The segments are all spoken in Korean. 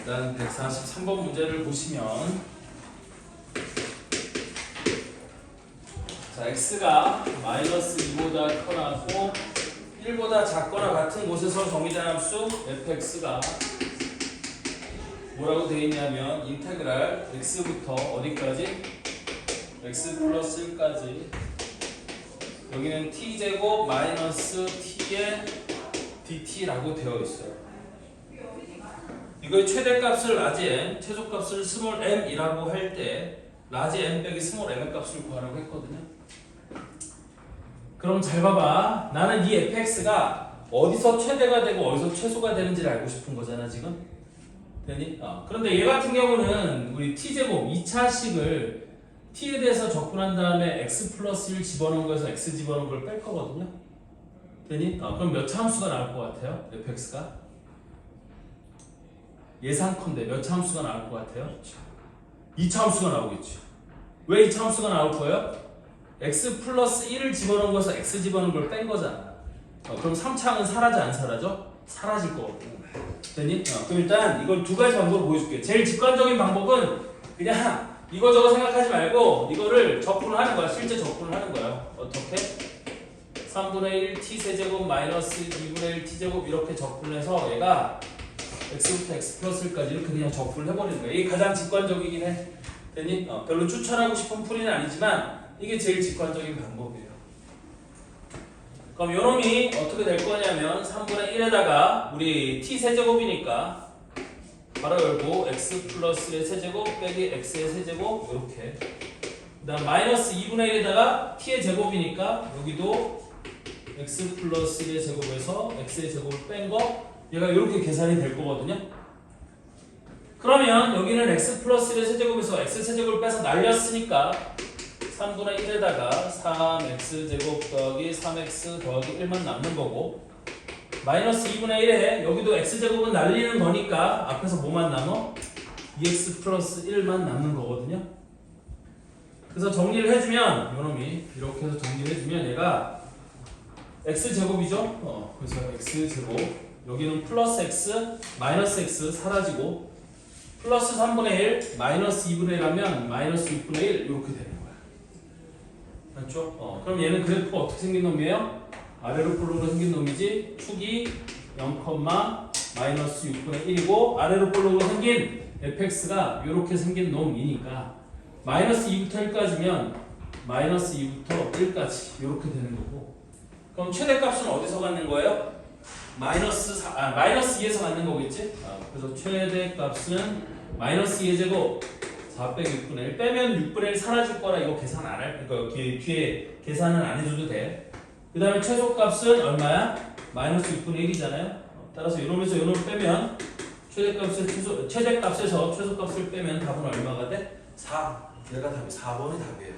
일단 143번 문제를 보시면 자, x가 마이너스 2보다 커나고 1보다 작거나 같은 곳에서 정의된 함수 fx가 뭐라고 되어 있냐면 인테그랄 x부터 어디까지? x 플러스 1까지 여기는 t제곱 마이너스 t의 dt라고 되어 있어요. 이거의 최대값을 라지 m, 최소값을 스몰 m이라고 할 때 라지 m 빼기 스몰 m의 값을 구하라고 했거든요. 그럼 잘 봐봐. 나는 이 fx가 어디서 최대가 되고 어디서 최소가 되는지를 알고 싶은 거잖아 지금. 되니? 그런데 얘 같은 경우는 우리 t제곱 2차식을 t에 대해서 접근한 다음에 x 플러스 1 집어넣은 거에서 x 집어넣은 걸 뺄 거거든요. 되니? 그럼 몇 차 함수가 나올 것 같아요? fx가? 예상컨대 몇 차 함수가 나올 것 같아요? 2차 함수가 나오겠지. 왜 2차 함수가 나올 거예요? x 플러스 1을 집어넣은 거에서 x 집어넣은 걸 뺀 거잖아. 그럼 3차는 사라져 안 사라져? 사라질 거거든. 되니? 그럼 일단 이걸 두 가지 방법으로 보여줄게. 제일 직관적인 방법은 그냥 이거저거 생각하지 말고 이거를 접근을 하는 거야. 실제 접근을 하는 거야. 어떻게? 3분의 1 t 세제곱 마이너스 2분의 1 t제곱 이렇게 접근해서 얘가 x부터 x 플러스 1까지 이렇게 그냥 접근을 해버리는 거야. 이게 가장 직관적이긴 해. 되니? 별로 추천하고 싶은 풀이는 아니지만 이게 제일 직관적인 방법이에요. 그럼 요놈이 어떻게 될 거냐면 3분의 1에다가 우리 t 세제곱이니까 바로 열고 x 플러스 1의 세제곱 빼기 x의 세제곱 이렇게 그 다음 마이너스 2분의 1에다가 t의 제곱이니까 여기도 x 플러스 1의 제곱에서 x의 제곱을 뺀 거 얘가 이렇게 계산이 될 거거든요. 그러면 여기는 x 플러스 1의 세제곱에서 x 세제곱을 빼서 날렸으니까 3분의 1에다가 3x제곱 더하기 3x 더하기 1만 남는 거고 마이너스 2분의 1에 여기도 x제곱은 날리는 거니까 앞에서 뭐만 남어? 2x 플러스 1만 남는 거거든요. 그래서 정리를 해주면 요놈이 이렇게 해서 정리를 해주면 얘가 x제곱이죠? 그래서 x제곱 여기는 플러스 x 마이너스 x 사라지고 플러스 3분의 1 마이너스 2분의 1 하면 마이너스 6분의 1 이렇게 되는 거야. 맞죠? 그럼 얘는 그래프가 어떻게 생긴 놈이에요? 아래로 볼록으로 생긴 놈이지 축이 0, 마이너스 6분의 1이고 아래로 볼록으로 생긴 fx가 이렇게 생긴 놈이니까 마이너스 2부터 1까지면 마이너스 2부터 1까지 이렇게 되는 거고 그럼 최대값은 어디서 갖는 거예요? 마이너스 2에서 갖는 거겠지? 그래서 최대값은 마이너스 2의 제곱 4 빼기 6분의 1 빼면 6분의 1 사라질 거라 이거 계산 안 할, 그러니까 뒤에 계산은 안 해줘도 돼. 그 다음에 최소값은 얼마야? 마이너스 6분의 1이잖아요. 따라서 이러면서 이놈을 빼면 최대값에서 최소값을 빼면 답은 얼마가 돼? 4. 얘가 답이 4번이 답이에요.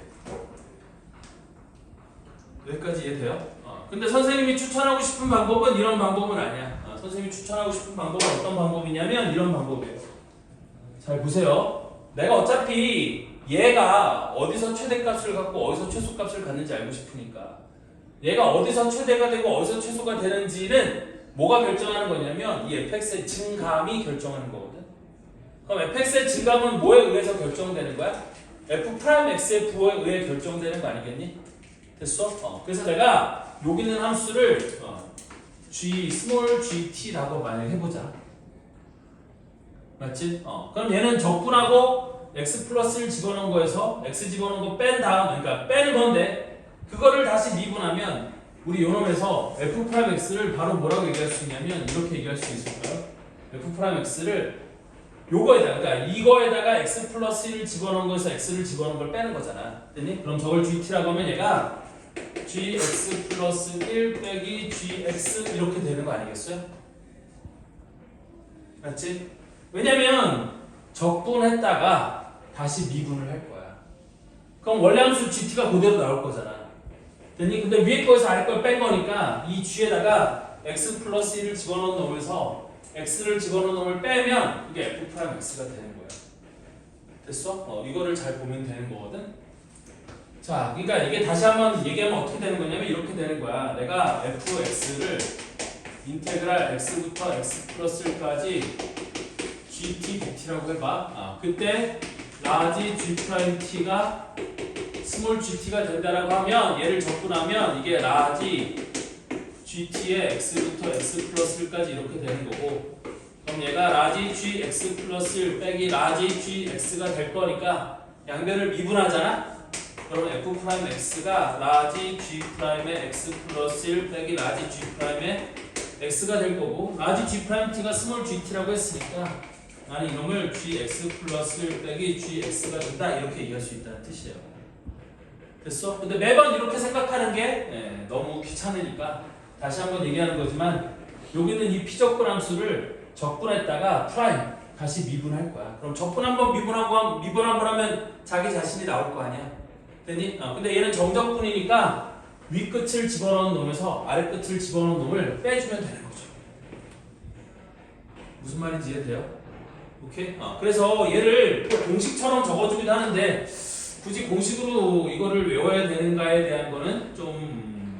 여기까지 이해돼요? 근데 선생님이 추천하고 싶은 방법은 이런 방법은 아니야. 선생님이 추천하고 싶은 방법은 어떤 방법이냐면 이런 방법이에요. 잘 보세요. 내가 어차피 얘가 어디서 최대값을 갖고 어디서 최소값을 갖는지 알고 싶으니까 얘가 어디서 최대가 되고 어디서 최소가 되는지는 뭐가 결정하는 거냐면 이 fx의 증감이 결정하는 거거든. 그럼 fx의 증감은 뭐에 의해서 결정되는 거야? f'x의 부호에 의해 결정되는 거 아니겠니? 됐어? 그래서 내가 여기 있는 함수를 g, 스몰 gt라고 만약 해보자. 맞지? 그럼 얘는 적분하고 x 플러스 1 집어넣은 거에서 x 집어넣은 거 뺀 다음, 그러니까 빼는 건데 그거를 다시 미분하면 우리 요놈에서 f'x를 바로 뭐라고 얘기할 수 있냐면 이렇게 얘기할 수 있을까요? f'x를 요거에다가, 그러니까 이거에다가 x 플러스 1을 집어넣은 거에서 x를 집어넣은 걸 빼는 거잖아. 됐니? 그럼 저걸 gt라고 하면 얘가 gx 플러스 1 빼기 gx 이렇게 되는 거 아니겠어요? 맞지? 왜냐면 적분했다가 다시 미분을 할 거야. 그럼 원래 함수 gt가 그대로 나올 거잖아. 됐니? 근데 위에 거에서 아래 걸 뺀 거니까 이 g에다가 x 플러스 1을 집어넣은 놈에서 x를 집어넣은 놈을 빼면 이게 f'x가 되는 거야. 됐어? 이거를 잘 보면 되는 거거든. 자, 그러니까 이게 다시 한번 얘기하면 어떻게 되는 거냐면 이렇게 되는 거야. 내가 fx를 인테그랄 x부터 x 플러스 1까지 GT DT라고 해봐. 그때 라지 G 프라임 T가 스몰 GT가 된다라고 하면 얘를 접근하면 이게 라지 GT의 X부터 X 플러스 1까지 이렇게 되는 거고, 그럼 얘가 라지 G X 플러스 1 빼기 라지 G X가 될 거니까 양변을 미분하잖아? 그러면 F 프라임 X가 라지 G 프라임의 X 플러스 1 빼기 라지 G 프라임의 X가 될 거고, 라지 G 프라임 T가 스몰 GT라고 했으니까 나는 이놈을 GX 플러스 1 빼기 GX가 된다 이렇게 얘기할 수 있다는 뜻이에요. 됐어? 근데 매번 이렇게 생각하는 게 너무 귀찮으니까 다시 한번 얘기하는 거지만, 여기는 이 피접근 함수를 적분했다가 프라임 다시 미분할 거야. 그럼 적분 한번 미분 한번 하면 자기 자신이 나올 거 아니야. 됐니? 근데 얘는 정적분이니까 위 끝을 집어넣은 놈에서 아래 끝을 집어넣은 놈을 빼주면 되는 거죠. 무슨 말인지 이해돼요? 오케이? 그래서 얘를 또 공식처럼 적어주기도 하는데 굳이 공식으로 이거를 외워야 되는가에 대한 거는 좀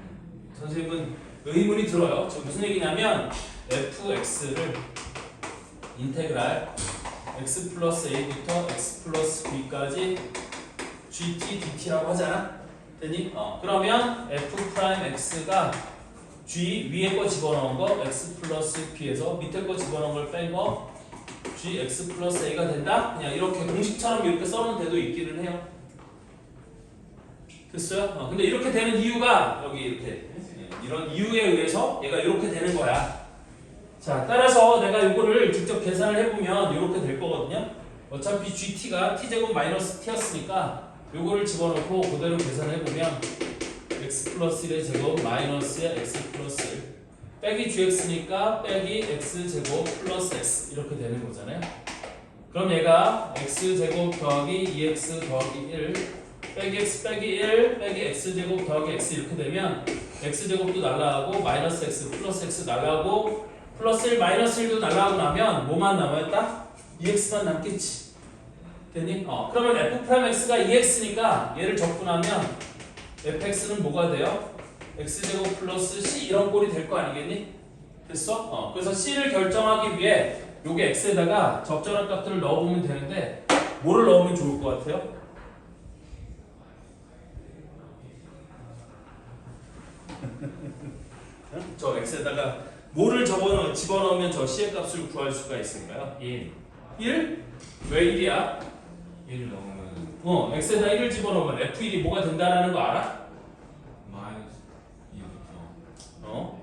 선생님은 의문이 들어요. 저 무슨 얘기냐면 fx를 인테그랄 x 플러스 a부터 x 플러스 b까지 gt dt라고 하잖아. 됐니? 그러면 f 프라임 x가 g 위에 거 집어넣은 거 x 플러스 b에서 밑에 거 집어넣은 걸 뺀 거 g x 플러스 a가 된다? 그냥 이렇게 공식처럼 이렇게 써놓은 데도 있기는 해요. 됐어요? 근데 이렇게 되는 이유가 여기 이렇게 이런 이유에 의해서 얘가 이렇게 되는 거야. 자, 따라서 내가 이거를 직접 계산을 해보면 이렇게 될 거거든요. 어차피 gt가 t제곱 마이너스 t였으니까 요거를 집어넣고 그대로 계산해보면 x 플러스 1의 제곱 마이너스의 x 플러스 1 빼기 gx니까 빼기 x제곱 플러스 x 이렇게 되는 거잖아요. 그럼 얘가 x제곱 더하기 2x 더하기 1 빼기 x 빼기 1 빼기 x제곱 더하기 x 이렇게 되면 x제곱도 날라가고 마이너스 x 플러스 x 날라가고 플러스 1 마이너스 1도 날라가고 나면 뭐만 남아있다? 2x만 남겠지. 됐니? 그러면 f'x가 2x니까 얘를 적분하면 fx는 뭐가 돼요? x제곱 플러스 c 이런 꼴이 될 거 아니겠니? 됐어? 그래서 c를 결정하기 위해 요게 x에다가 적절한 값들을 넣어보면 되는데 뭐를 넣으면 좋을 것 같아요? 저 x에다가 뭐를 집어넣으면 저 c의 값을 구할 수가 있을까요? 1. 1? 왜 1이야? 1 넣으면 x에다 1을 집어넣으면 f1이 뭐가 된다는 거 알아? 마이너스 2부터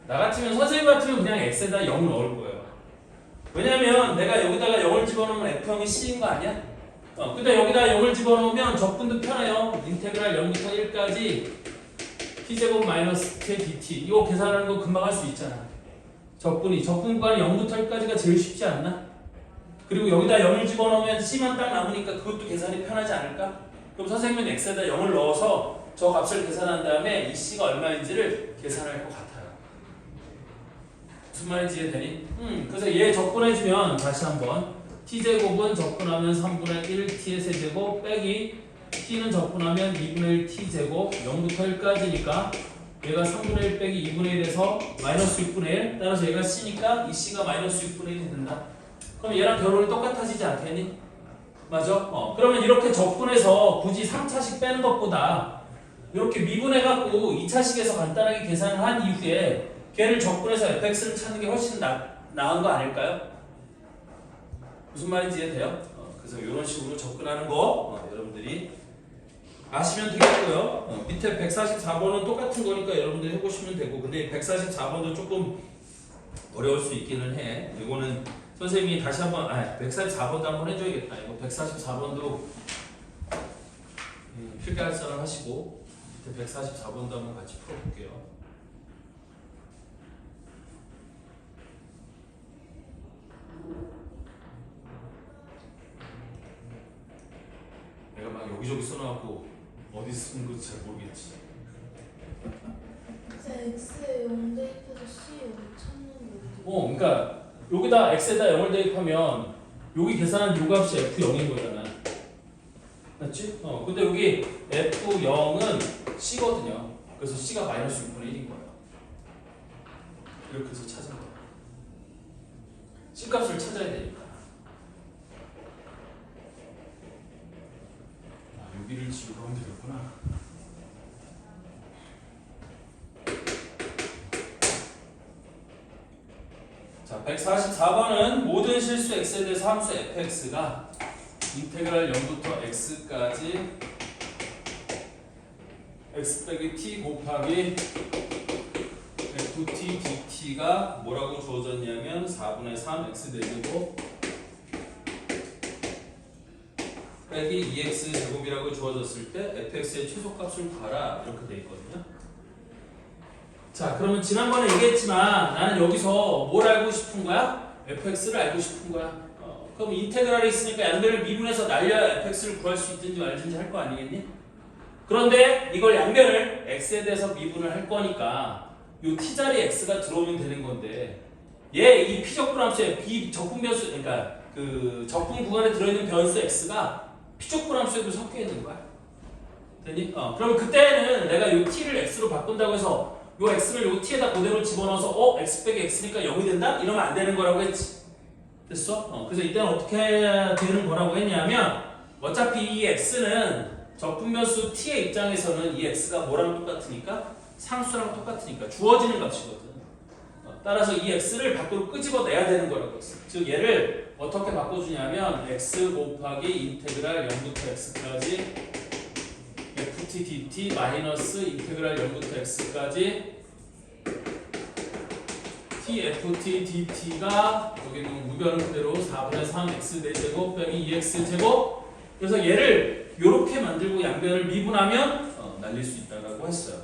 나 같으면 선생님 같으면 그냥 x에다 0을 넣을 거예요. 왜냐면 내가 여기다가 0을 집어넣으면 f형이 c인 거 아니야? 근데 여기다 0을 집어넣으면 적분도 편해요. 인테그랄 0부터 1까지 t제곱 마이너스 t dt 이거 계산하는 거 금방 할 수 있잖아. 적분 구간이 0부터 1까지가 제일 쉽지 않나? 그리고 여기다 0을 집어넣으면 c만 딱 남으니까 그것도 계산이 편하지 않을까? 그럼 선생님은 x에다 0을 넣어서 저 값을 계산한 다음에 이 c가 얼마인지를 계산할 것 같아요. 무슨 말인지 이해되니? 그래서 얘 적분해주면 다시 한번 t제곱은 적분하면 3분의 1 t의 세제곱 빼기 t는 적분하면 2분의 1 t제곱 0부터 1까지니까 얘가 3분의 1 빼기 2분의 1에서 마이너스 6분의 1 따라서 얘가 c니까 이 c가 마이너스 6분의 1이 된다. 그럼 얘랑 결론이 똑같아지지 않겠니? 맞아? 그러면 이렇게 적분해서 굳이 3차식 빼는 것보다 이렇게 미분해갖고 2차식에서 간단하게 계산을 한 이후에 걔를 적분해서 fx를 찾는 게 훨씬 나은 거 아닐까요? 무슨 말인지 이해돼요? 그래서 이런 식으로 접근하는 거 여러분들이 아시면 되겠고요. 밑에 144번은 똑같은 거니까 여러분들이 해보시면 되고, 근데 144번도 조금 어려울 수 있기는 해. 이거는 선생님이 다시 한번 144번도 한번 해줘야겠다. 이거 144번도 필기할 사람 하시고 밑에 144번도 한번 같이 풀어볼게요. 내가 막 여기저기 써놔갖고 어디 쓴 건지 잘 모르겠지. X에 0 대입해서 C 0 찾는 거. 그러니까 여기다 x에다 0을 대입하면 여기 계산한 요 값이 f0인 거잖아. 맞지? 근데 여기 f0은 c거든요. 그래서 c가 마이너스 6분의 1인 거예요. 이렇게 해서 찾은 거야. C값을 찾아야 되니까. 여기를 지우고 하면 되겠구나. 자, 144번은 모든 실수 x에 대해서 함수 fx가 인테그랄 0부터 x까지 x 빼기 t 곱하기 ft dt가 뭐라고 주어졌냐면 4분의 3 x 대제곱 빼기 2x 제곱이라고 주어졌을 때 fx의 최소값을 구하라 이렇게 돼 있거든요. 자, 그러면 지난번에 얘기했지만 나는 여기서 뭘 알고 싶은 거야? fx를 알고 싶은 거야. 그럼 인테그랄이 있으니까 양변을 미분해서 날려야 fx를 구할 수 있든지 말든지 할 거 아니겠니? 그런데 이걸 양변을 x에 대해서 미분을 할 거니까 요 t자리 x가 들어오면 되는 건데 얘 이 피적분함수에 비적분 변수 그러니까 그 적분 구간에 들어있는 변수 x가 피적분함수에도 섞여 있는 거야. 되니? 그러면 그때는 내가 요 t를 x로 바꾼다고 해서 요 x를 요 t에다 그대로 집어넣어서 x 빼기 x니까 0이 된다? 이러면 안 되는 거라고 했지. 됐어? 그래서 이때는 어떻게 해야 되는 거라고 했냐면 어차피 이 x는 적분변수 t의 입장에서는 이 x가 뭐랑 똑같으니까 상수랑 똑같으니까 주어지는 값이거든. 따라서 이 x를 밖으로 끄집어내야 되는 거라고 했어. 즉 얘를 어떻게 바꿔주냐면 x 곱하기 인테그랄 0부터 x까지 ft dt 마이너스 인테그랄 0부터 x까지 t ft dt가 여기는 무변은 그대로 4분의 3 x 대제곱 빼기 2x 제곱. 그래서 얘를 이렇게 만들고 양변을 미분하면 날릴 수 있다고 했어요.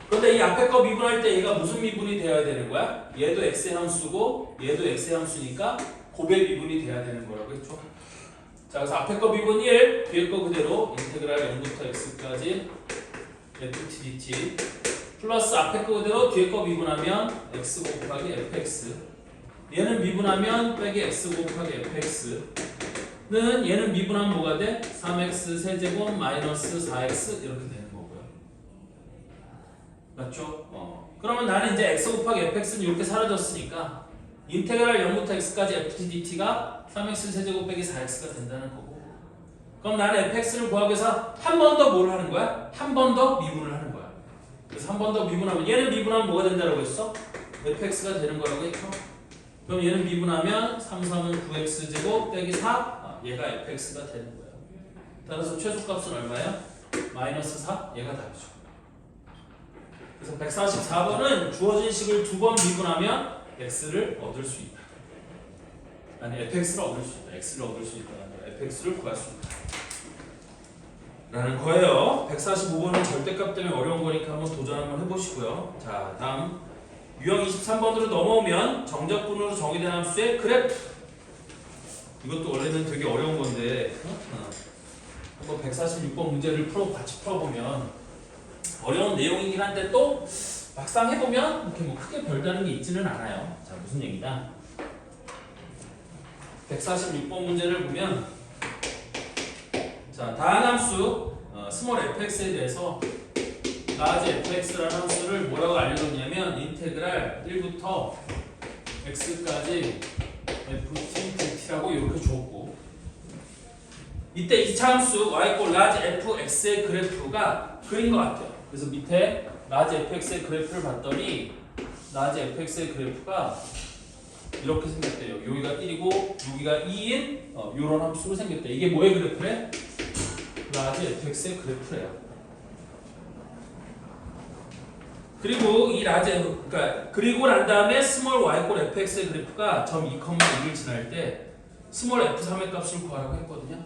그런데 이 앞에 거 미분할 때 얘가 무슨 미분이 되어야 되는 거야? 얘도 x의 함수고 얘도 x의 함수니까 곱의 미분이 돼야 되는 거라고 했죠. 자, 그래서 앞에 거 미분 1, 뒤에 거 그대로 인테그랄 0부터 x까지 ft dt 플러스 앞에 거 그대로 뒤에 거 미분하면 x 곱하기 fx. 얘는 미분하면 빼기 x 곱하기 fx는 얘는 미분하면 뭐가 돼? 3x 세제곱 마이너스 4x 이렇게 되는 거고요. 맞죠? 그러면 나는 이제 x 곱하기 fx는 이렇게 사라졌으니까 인테그랄 0부터 x까지 ft dt가 3x 세제곱 빼기 4x가 된다는 거고. 그럼 나는 fx를 구하기 위해서 한 번 더 뭘 하는 거야? 한 번 더 미분을 하는 거야. 그래서 한 번 더 미분하면 얘는 미분하면 뭐가 된다고 했어? fx가 되는 거라고 했죠? 그럼 얘는 미분하면 3, 3은 9x 제곱 빼기 4 얘가 fx가 되는 거예요. 따라서 최소값은 얼마야? 마이너스 4 얘가 답이죠. 그래서 144번은 주어진 식을 두 번 미분하면 x를 얻을 수 있다. 아니 fx를 얻을 수 있다. x를 얻을 수 있다. fx를 구할 수 있다. 라는 거예요. 145번은 절대값 때문에 어려운 거니까 한번 도전 한번 해보시고요. 자, 다음 유형 23번으로 넘어오면 정적분으로 정의된 함수의 그래프. 이것도 원래는 되게 어려운 건데 한번 146번 문제를 같이 풀어보면 어려운 내용이긴 한데 또 막상 해보면 이렇게 뭐 크게 별다른 게 있지는 않아요. 자, 무슨 얘기냐? 146번 문제를 보면 자, 다항함수 스몰 fx에 대해서 라지 fx라는 함수를 뭐라고 알려줬냐면 인테그랄 1부터 x까지 ft dt라고 이렇게 줬고 이때 이 차함수 y 라지 fx의 그래프가 그린 것 같아요. 그래서 밑에 라지 fx의 그래프를 봤더니 라지 fx의 그래프가 이렇게 생겼대요. 여기가 1이고 여기가 2인 이런 함수로 생겼대. 이게 뭐의 그래프래? 라지 fx의 그래프래요. 그리고 이 라지 그러니까 그리고 난 다음에 스몰 y 꼴 fx의 그래프가 점 2,1을 지날 때 스몰 f3의 값을 구하라고 했거든요.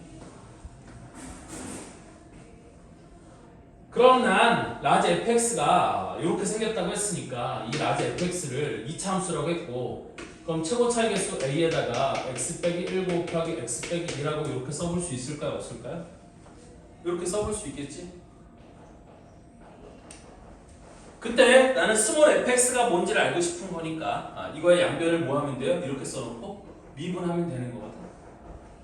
그럼 난 라지 fx가 이렇게 생겼다고 했으니까 이 라지 fx를 2차 함수라고 했고 그럼 최고 차이 개수 a에다가 x 빼기 1 곱하기 x 빼기 2라고 이렇게 써볼 수 있을까요? 없을까요? 이렇게 써볼 수 있겠지? 그때 나는 스몰 fx가 뭔지를 알고 싶은 거니까 이거의 양변을 뭐 하면 돼요? 이렇게 써놓고 미분하면 되는 거거든.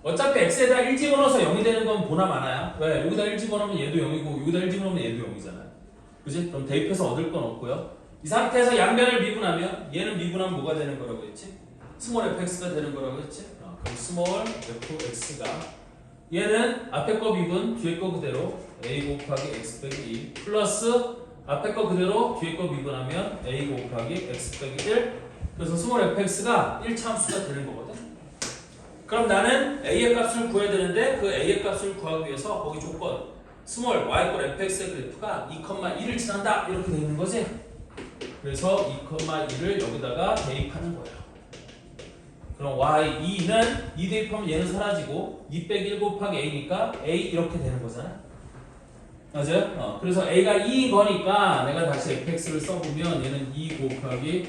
어차피 x에다 1 집어넣어서 0이 되는 건 보나 마나요? 왜? 여기다 1 집어넣으면 얘도 0이고 여기다 1 집어넣으면 얘도 0이잖아요. 그지? 그럼 대입해서 얻을 건 없고요. 이 상태에서 양변을 미분하면 얘는 미분하면 뭐가 되는 거라고 했지? 스몰 fx가 되는 거라고 했지? 그럼 스몰 fx가 얘는 앞에 거 미분 뒤에 거 그대로 a 곱하기 x 빼기 2 플러스 앞에 거 그대로 뒤에 거 미분하면 a 곱하기 x 빼기 1 그래서 스몰 fx가 1차함수가 되는 거거든. 그럼 나는 a의 값을 구해야 되는데 그 a의 값을 구하기 위해서 거기 조건 스몰 y 꼴 fx의 그래프가 2,2를 지난다 이렇게 돼 있는 거지. 그래서 2,2를 여기다가 대입하는 거예요. 그럼 y2는 2 대입하면 얘는 사라지고 2 빼기 1 곱하기 a니까 a 이렇게 되는 거잖아. 맞아요? 그래서 a가 2인 거니까 내가 다시 fx를 써보면 얘는 2 곱하기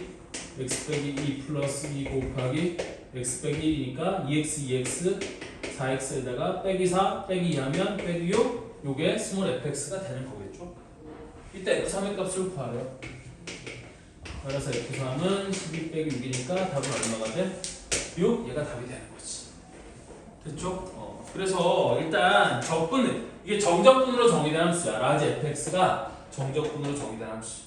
x 빼기 2 플러스 2 곱하기 x 빼기 1이니까 2x 4x에다가 빼기 4 빼기 2 하면 빼기 6 요게 스몰 fx가 되는 거겠죠. 이때 f3의 값을 구하래요. 그래서 f3은 12 빼기 6이니까 답은 얼마가 돼? 6 얘가 답이 되는 거지. 됐죠? 그래서 일단 적분 이게 정적분으로 정의된 함수야. 라지 fx가 정적분으로 정의된 함수.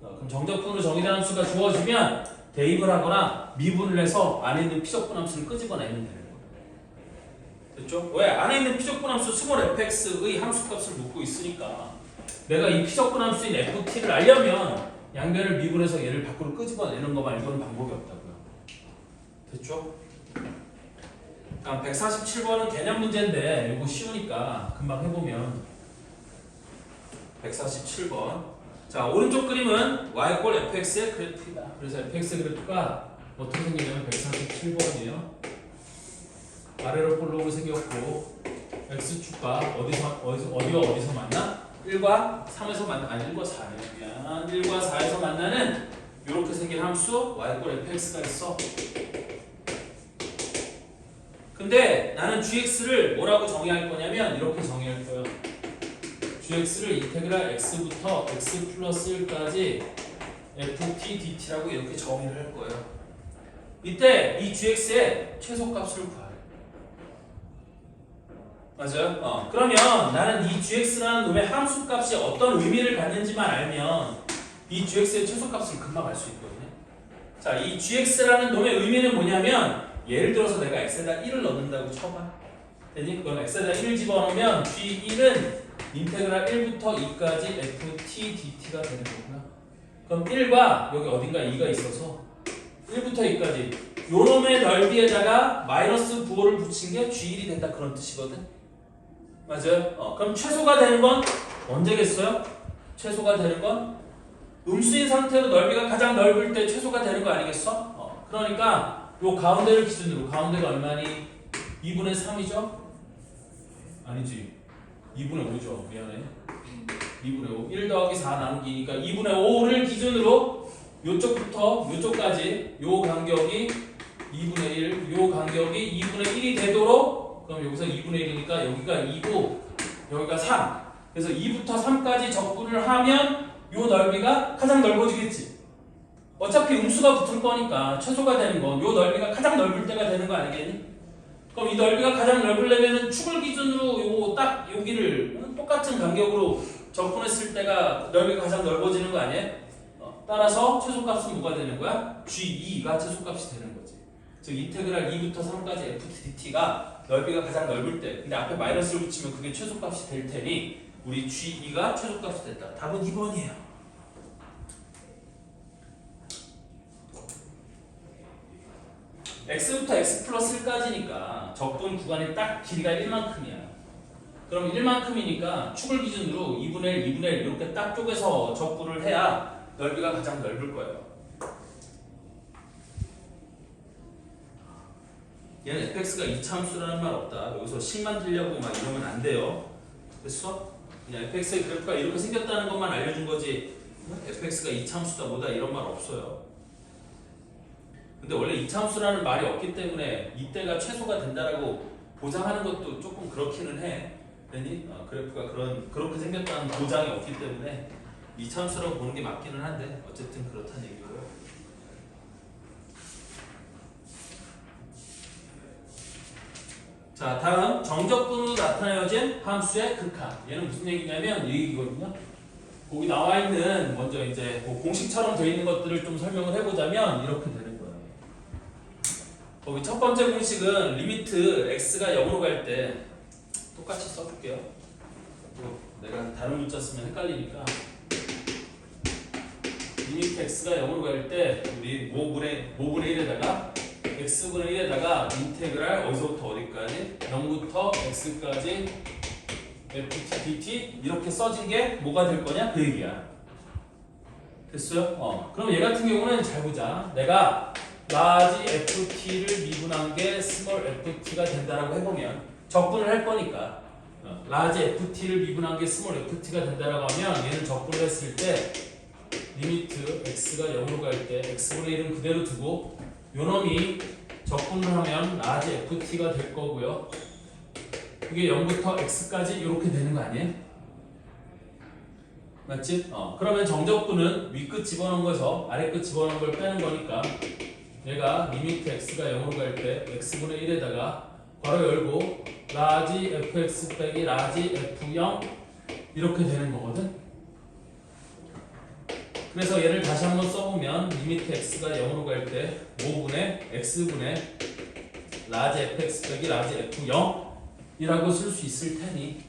그럼 정적분으로 정의된 함수가 주어지면 대입을 하거나 미분을 해서 안에 있는 피적분 함수를 끄집어내면 되는 거야. 됐죠? 왜? 안에 있는 피적분 함수 스몰 fx의 함수값을 묻고 있으니까 내가 이 피적분 함수인 ft를 알려면 양변을 미분해서 얘를 밖으로 끄집어내는 거 말고는 방법이 없다고요. 됐죠? 다음 147번은 개념 문제인데 이거 쉬우니까 금방 해보면 147번 자 오른쪽 그림은 y꼴 fx의 그래프이다. 그래서 fx의 그래프가 어떻게 생기냐면 147번이에요. 아래로 볼록으로 생겼고 x축과 어디와 만나? 1과 3에서 만나 아니 1과 4네. 1과 4에서 만나는 이렇게 생긴 함수 y꼴 fx가 있어. 근데 나는 gx를 뭐라고 정의할 거냐면 이렇게 정의할 거예요. gx를 인테그랄 x부터 x 플러스 1까지 ft dt라고 이렇게 정의를 할 거예요. 이때 이 gx의 최소값을 구하래. 맞아요? 그러면 나는 이 gx라는 놈의 함수값이 어떤 의미를 갖는지만 알면 이 gx의 최소값을 금방 알 수 있거든요. 자, 이 gx라는 놈의 의미는 뭐냐면 예를 들어서 내가 x에다 1을 넣는다고 쳐봐. 되니? 그럼 x에다 1을 집어넣으면 g1은 인테그랄 1부터 2까지 ft dt가 되는 거구나. 그럼 1과 여기 어딘가 2가 있어서 1부터 2까지 요 놈의 넓이에다가 마이너스 부호를 붙인 게 g1이 된다 그런 뜻이거든. 맞아요? 그럼 최소가 되는 건 언제겠어요? 최소가 되는 건 음수인 상태로 넓이가 가장 넓을 때 최소가 되는 거 아니겠어? 그러니까 요 가운데를 기준으로 가운데가 얼마니? 2분의 3이죠? 아니지 2분의 5죠. 미안해. 2분의 5 1 더하기 4 나누기니까 2분의 5를 기준으로 요쪽부터 요쪽까지 요 간격이 2분의 1 요 간격이 2분의 1이 되도록 그럼 여기서 2분의 1이니까 여기가 2고 여기가 3 그래서 2부터 3까지 적분을 하면 요 넓이가 가장 넓어지겠지. 어차피 음수가 붙을 거니까 최소가 되는 건 요 넓이가 가장 넓을 때가 되는 거 아니겠니? 그럼 이 넓이가 가장 넓으려면 축을 기준으로 요 딱 여기를 똑같은 간격으로 적분했을 때가 넓이가 가장 넓어지는 거 아니에요? 따라서 최소값은 뭐가 되는 거야? G2가 최소값이 되는 거지. 즉 인테그랄 2부터 3까지 FTT가 넓이가 가장 넓을 때 근데 앞에 마이너스를 붙이면 그게 최소값이 될 테니 우리 G2가 최소값이 됐다. 답은 2번이에요. x부터 x 플러스 1까지니까 적분 구간이 딱 길이가 1만큼이야. 그럼 1만큼이니까 축을 기준으로 2분의 1, 2분의 1 이렇게 딱 쪼개서 적분을 해야 넓이가 가장 넓을 거예요. 얘는 fx가 이차함수라는 말 없다. 여기서 식만 들려고 막 이러면 안 돼요. 됐어? 그냥 fx의 그래프가 이렇게 생겼다는 것만 알려준 거지 fx가 이차함수다 뭐다 이런 말 없어요. 근데 원래 이차함수라는 말이 없기 때문에 이때가 최소가 된다라고 보장하는 것도 조금 그렇기는 해. 그러니 그래프가 그렇게 생겼다는 보장이 없기 때문에 이차함수라고 보는 게 맞기는 한데 어쨌든 그렇다는 얘기고요. 자, 다음 정적분으로 나타내어진 함수의 극한. 얘는 무슨 얘기냐면 이 얘기거든요. 거기 나와 있는 먼저 이제 뭐 공식처럼 되어 있는 것들을 좀 설명을 해보자면 이렇게 되는 거예요. 거기 첫 번째 공식은 리미트 x가 0으로 갈 때 똑같이 써줄게요. 내가 다른 문자 쓰면 헷갈리니까 리미트 x가 0으로 갈 때 우리 모분의 1에다가 x분의 1에다가 인테그랄 어디서부터 어디까지 0부터 x까지 ft dt 이렇게 써진 게 뭐가 될 거냐 그 얘기야. 됐어요? 그럼 얘 같은 경우는 잘 보자. 내가 라지 ft를 미분한 게 스몰 ft가 된다라고 해보면 적분을 할 거니까 라지 ft를 미분한 게 스몰 ft가 된다라고 하면 얘는 적분을 했을 때 리미트 x가 0으로 갈 때 x분의 1은 그대로 두고 요 놈이 적분을 하면 라지 ft가 될 거고요. 이게 0부터 x까지 이렇게 되는 거 아니에요? 맞지? 그러면 정적분은 위끝 집어넣은 거에서 아래끝 집어넣은 걸 빼는 거니까 얘가 리미트 x가 0으로 갈 때 x분의 1에다가 괄호 열고 라지 fx 빼기 라지 f0 이렇게 되는 거거든. 그래서 얘를 다시 한번 써보면 리미트 x가 0으로 갈 때 5분의 x분의 라지 fx 빼기 라지 f0 이라고 쓸 수 있을 테니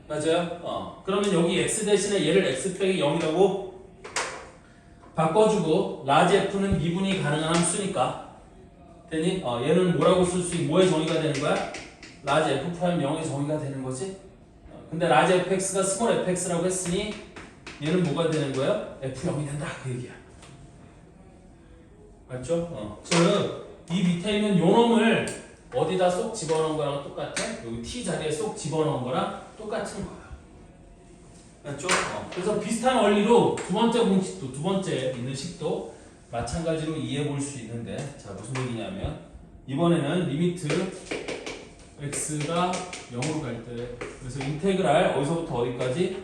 맞아요? 그러면 여기 x 대신에 얘를 x 빼기 0이라고 바꿔주고 라지 f는 미분이 가능한 함수니까 되니? 얘는 뭐라고 쓸 수 있는 뭐의 정의가 되는 거야? 라지 f 프라임 0의 정의가 되는 거지? 근데 라지 fx가 스몰 fx라고 했으니 얘는 뭐가 되는 거야? f0이 된다 그 얘기야. 맞죠? 즉 이 밑에 있는 요 놈을 어디다 쏙 집어넣은 거랑 똑같아? 여기 t 자리에 쏙 집어넣은 거랑 똑같은 거야. 맞죠? 그래서 비슷한 원리로 두 번째 공식도 두 번째 있는 식도 마찬가지로 이해해 볼 수 있는데 자 무슨 얘기냐면 이번에는 리미트 x가 0으로 갈 때 그래서 인테그랄 어디서부터 어디까지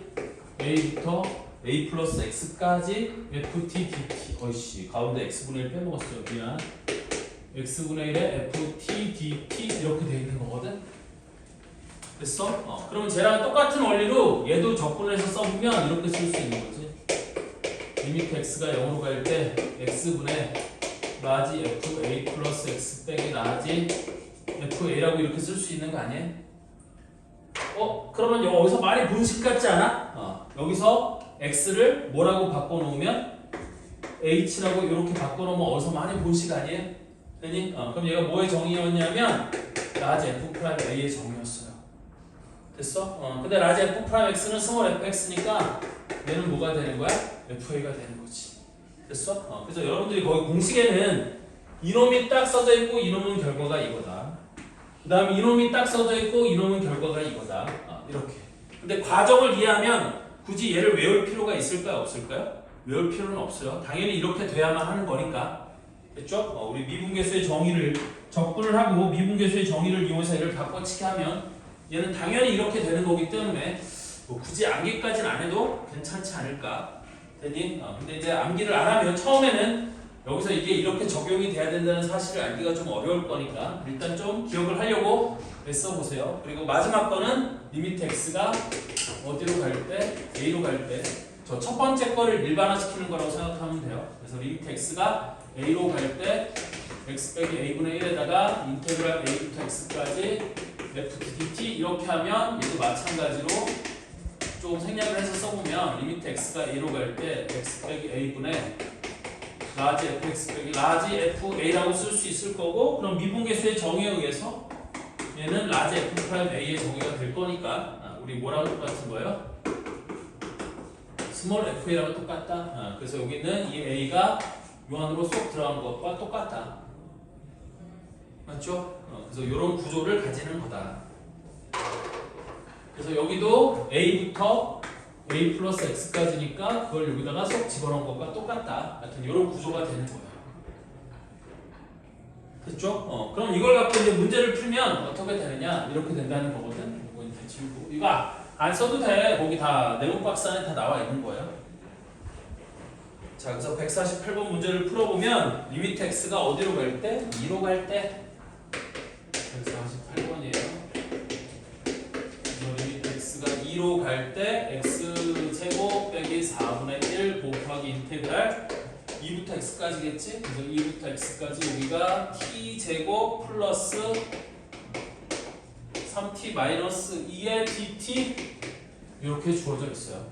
a부터 a 플러스 x까지 ft dt 어이씨 가운데 x분의 1 빼먹었어요. 미안. x분의 1에 ft dt 이렇게 돼 있는 거거든. 됐어? 그러면 쟤랑 똑같은 원리로 얘도 적분을 해서 써보면 이렇게 쓸 수 있는 거지. 리미트 x가 0으로 갈 때 x분의 라지 fa 플러스 x 빼기 라지 fa라고 이렇게 쓸 수 있는 거 아니에요? 그러면 여기서 많이 분식 같지 않아? 여기서 x를 뭐라고 바꿔놓으면 h라고 이렇게 바꿔놓으면 어디서 많이 분식 아니에요? 되니? 그럼 얘가 뭐의 정의였냐면 라지 f 프라임 a의 정의였어요. 됐어? 근데 라지 f 프라임 x는 스몰 fx니까 얘는 뭐가 되는 거야? fa가 되는 거지. 됐어? 그래서 여러분들이 거기 공식에는 이놈이 딱 써져 있고 이놈은 결과가 이거다. 그 다음에 이놈이 딱 써져 있고 이놈은 결과가 이거다. 이렇게. 근데 과정을 이해하면 굳이 얘를 외울 필요가 있을까요? 없을까요? 외울 필요는 없어요. 당연히 이렇게 돼야만 하는 거니까. 됐죠? 우리 미분계수의 정의를 적분을 하고 미분계수의 정의를 이용해서 얘를 바꿔치기 하면 얘는 당연히 이렇게 되는 거기 때문에 뭐 굳이 암기까지는 안 해도 괜찮지 않을까. 되니? 근데 이제 암기를 안 하면 처음에는 여기서 이게 이렇게 적용이 돼야 된다는 사실을 알기가 좀 어려울 거니까 일단 좀 기억을 하려고 애써보세요. 그리고 마지막 거는 리미트 x가 어디로 갈 때? a로 갈 때 저 첫 번째 거를 일반화시키는 거라고 생각하면 돼요. 그래서 리미트 x가 a로 갈 때 x 빼기 a분의 1에다가 인테그랄 a부터 x까지 ft dt 이렇게 하면 얘도 마찬가지로 좀 생략을 해서 써보면 리미트 x가 a로 갈 때 x 빼기 a분의 라지 fx 빼기 라지 fa라고 쓸 수 있을 거고 그럼 미분계수의 정의에 의해서 얘는 라지 f 프라임 a의 정의가 될 거니까 우리 뭐랑 똑같은 거예요? 스몰 fa랑 똑같다. 그래서 여기는 이 a가 요 안으로 쏙 들어간 것과 똑같다. 맞죠? 그래서 이런 구조를 가지는 거다. 그래서 여기도 a부터 a 플러스 x까지니까 그걸 여기다가 쏙 집어넣은 것과 똑같다. 하여튼 이런 구조가 되는 거예요. 됐죠? 그럼 이걸 갖고 이제 문제를 풀면 어떻게 되느냐? 이렇게 된다는 거거든. 이거 이제 지우고 이거 안 써도 돼. 거기 다 내용 박스 안에 다 나와 있는 거예요. 자, 그래서 148번 문제를 풀어보면 리미트 x가 어디로 갈 때? 2로 갈 때 148번이에요. 리미트 x가 2로 갈 때 x제곱 빼기 4분의 1 곱하기 인테그랄 2부터 x까지겠지? 그래서 2부터 x까지 여기가 t제곱 플러스 3t 마이너스 2의 dt 이렇게 주어져 있어요.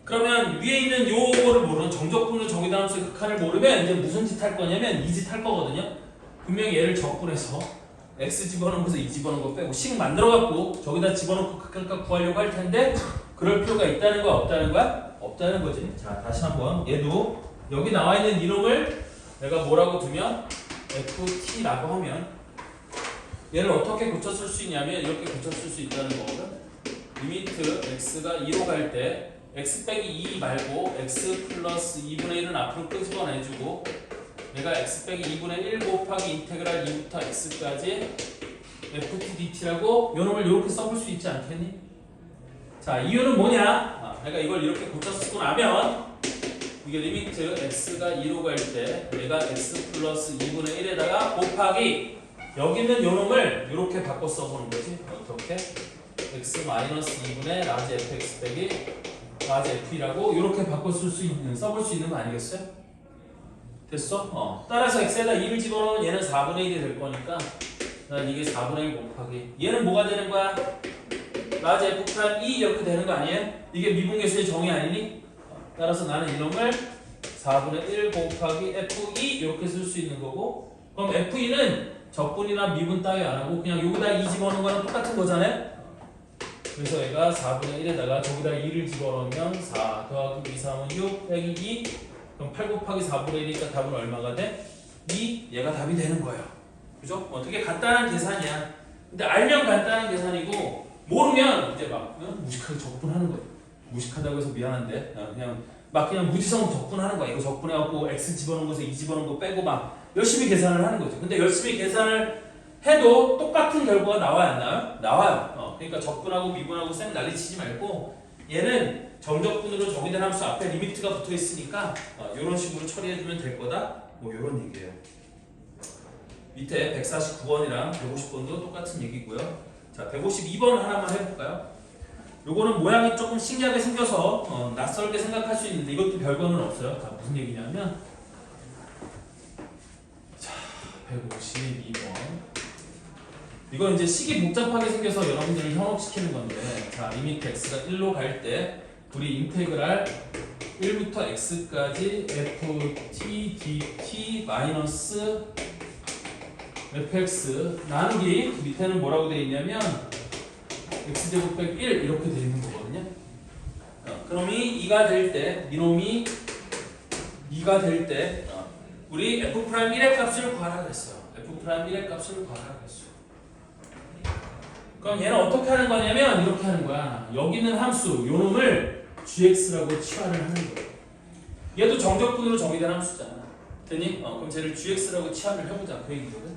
그러면 위에 있는 요거를 모르는 정적분으로 정의된 함수의 극한을 모르면 이제 무슨 짓 할 거냐면 이 짓 할 거거든요. 분명히 얘를 적분해서 x 집어넣은 거에서 2 집어넣은 거 빼고 식 만들어갖고 저기다 집어넣고 극한값 구하려고 할 텐데 그럴 필요가 있다는 거야 없다는 거야? 없다는 거지. 자 다시 한번 얘도 여기 나와 있는 이놈을 내가 뭐라고 두면 ft라고 하면 얘를 어떻게 고쳤을 수 있냐면 이렇게 고쳤을 수 있다는 거거든. 리미트 x가 2로 갈 때 x 빼기 2 말고 x 플러스 2분의 1은 앞으로 끄집어내주고 내가 x 빼기 2분의 1 곱하기 인테그랄 2부터 x까지 ft dt라고 요놈을 이렇게 써볼 수 있지 않겠니? 자 이유는 뭐냐? 내가 이걸 이렇게 고쳤고 나면 이게 리미트 x가 2로 갈 때 내가 x 플러스 2분의 1에다가 곱하기 여기 있는 요놈을 이렇게 바꿔 써보는 거지. 어떻게? x 마이너스 2분의 라지 fx 빼기 라지 f라고 이렇게 바꿔 써볼 수 있는 거 아니겠어요? 됐어? 따라서 x에다 2를 집어넣으면 얘는 4분의 1이 될 거니까 난 이게 4분의 1 곱하기 얘는 뭐가 되는 거야? 라지 f 프라임 2 이렇게 되는 거 아니에요? 이게 미분계수의 정의 아니니? 따라서 나는 이놈을 4분의 1 곱하기 f2 이렇게 쓸 수 있는 거고 그럼 f2는 적분이나 미분 따위 안 하고 그냥 여기다 2 집어넣는 거랑 똑같은 거잖아요? 그래서 얘가 4분의 1에다가 저기다 2를 집어넣으면 4 더하기 2, 3은 6 빼기 2 그럼 8 곱하기 4분의 1이니까 답은 얼마가 돼? 2 얘가 답이 되는 거예요. 그죠? 되게 간단한 계산이야. 근데 알면 간단한 계산이고 모르면 이제 막 무식하게 적분하는 거예요. 무식하다고 해서 미안한데 그냥 무지성 적분하는 거야. 이거 적분해갖고 x 집어넣은 거에서 2 집어넣은 거 빼고 막 열심히 계산을 하는 거지. 근데 열심히 계산을 해도 똑같은 결과가 나와요 안 나와요? 나와요. 그러니까 적분하고 미분하고 쌩 난리치지 말고 얘는 정적분으로 정의된 함수 앞에 리미트가 붙어 있으니까 이런 식으로 처리해주면 될 거다. 뭐 이런 얘기예요. 밑에 149번이랑 150번도 똑같은 얘기고요. 자 152번 하나만 해볼까요? 요거는 모양이 조금 신기하게 생겨서 낯설게 생각할 수 있는데 이것도 별거는 없어요. 자 무슨 얘기냐면 자 152번 이건 이제 식이 복잡하게 생겨서 여러분들을 현혹시키는 건데 자 리미트 x가 1로 갈 때 우리 인테그랄 1부터 x까지 ft dt 마이너스 fx 나누기 밑에는 뭐라고 되어 있냐면 x제곱 빼기 1 이렇게 되어 있는 거거든요. 그럼이 2가 될 때 이놈이 2가 될 때 우리 f'1의 값을 구하라 그랬어요. f'1의 값을 구하라 그랬어요. 그럼 얘는 어떻게 하는 거냐면 이렇게 하는 거야. 여기 있는 함수 요놈을 gx라고 치환을 하는 거예요. 얘도 정적분으로 정의된 함수잖아. 됐니? 그럼 쟤를 gx라고 치환을 해보자. 그 얘기거든.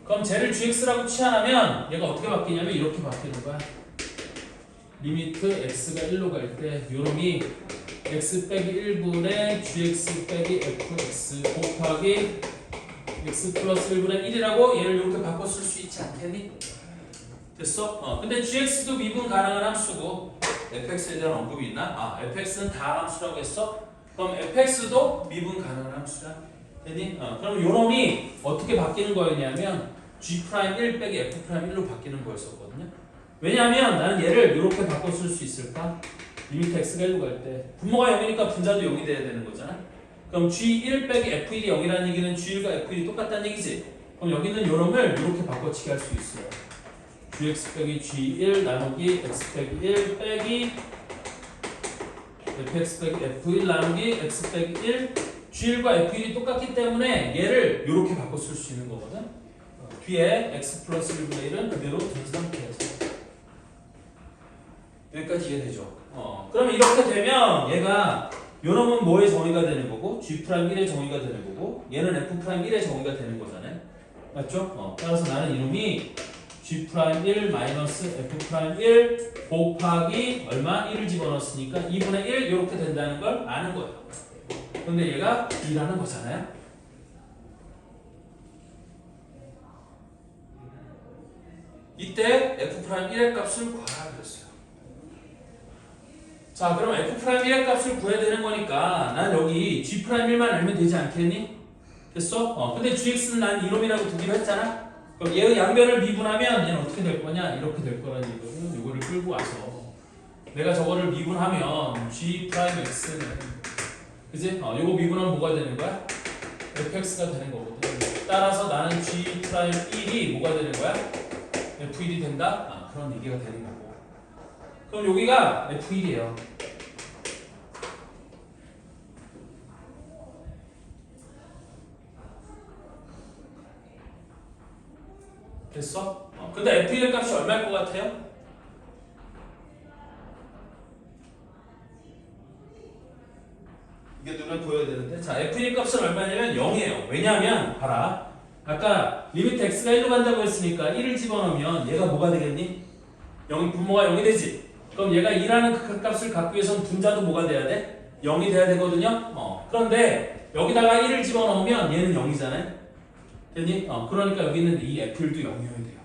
그럼 쟤를 gx라고 치환하면 얘가 어떻게 바뀌냐면 이렇게 바뀌는 거야. 리미트 x가 1로 갈 때 요놈이 x 빼기 1분의 gx 빼기 fx 곱하기 x 플러스 1분의 1이라고 얘를 이렇게 바꿔 쓸 수 있지 않겠니? 됐어? 근데 gx도 미분 가능한 함수고 fx에 대한 언급이 있나? fx는 다 함수라고 했어? 그럼 fx도 미분 가능한 함수야. 됐니? 그럼 요놈이 어떻게 바뀌는 거였냐면 g'1 빼기 f'1로 바뀌는 거였었거든요. 왜냐하면 나는 얘를 이렇게 바꿔 쓸 수 있을까? 리미트 x가 1로 갈 때 분모가 0이니까 분자도 0이 돼야 되는 거잖아. 그럼 g1 빼기 f1이 0이라는 얘기는 g1과 f1이 똑같다는 얘기지. 그럼 여기는 요놈을 이렇게 바꿔치기 할 수 있어요. gx 빼기 g1 나누기 x 빼기 1 빼기 fx 빼기 f1 나누기 x 빼기 1 g1과 f1이 똑같기 때문에 얘를 이렇게 바꿔 쓸 수 있는 거거든. 뒤에 x 플러스 1분의 1은 그대로 둔 상태에서 여기까지 이해되죠? 그러면 이렇게 되면 얘가 요놈은 뭐의 정의가 되는 거고 g'1의 정의가 되는 거고 얘는 f'1의 정의가 되는 거잖아요. 맞죠? 따라서 나는 이놈이 g'1 마이너스 f'1 곱하기 얼마? 1을 집어넣었으니까 2분의 1 이렇게 된다는 걸 아는 거예요. 근데 얘가 2라는 거잖아요. 이때 f'1의 값을 구하라 그랬어요. 자, 그럼 f'1의 값을 구해야 되는 거니까 난 여기 g'1만 알면 되지 않겠니? 됐어? 근데 gx는 난 이놈이라고 두기로 했잖아? 그럼 얘의 양변을 미분하면 얘는 어떻게 될 거냐? 이렇게 될 거라는 얘기거든. 이거를 끌고 와서 내가 저거를 미분하면 g'x는 그지? 요거 미분하면 뭐가 되는 거야? fx가 되는 거거든. 따라서 나는 g'1이 뭐가 되는 거야? f1이 된다? 그런 얘기가 되는 거고. 그럼 여기가 f1이에요. 됐어? 근데 f1의 값이 얼마일 것 같아요? 이게 눈에 보여야 되는데, 자, f1의 값은 얼마냐면 0이에요. 왜냐하면 봐라, 아까 리미트 x가 1로 간다고 했으니까 1을 집어넣으면 얘가 뭐가 되겠니? 0이 분모가 0이 되지. 그럼 얘가 2라는 극값을 갖기 위해서는 분자도 뭐가 돼야 돼? 0이 돼야 되거든요. 그런데 여기다가 1을 집어넣으면 얘는 0이잖아요. 됐니? 그러니까 여기 있는 이 f1도 0이어야 돼요.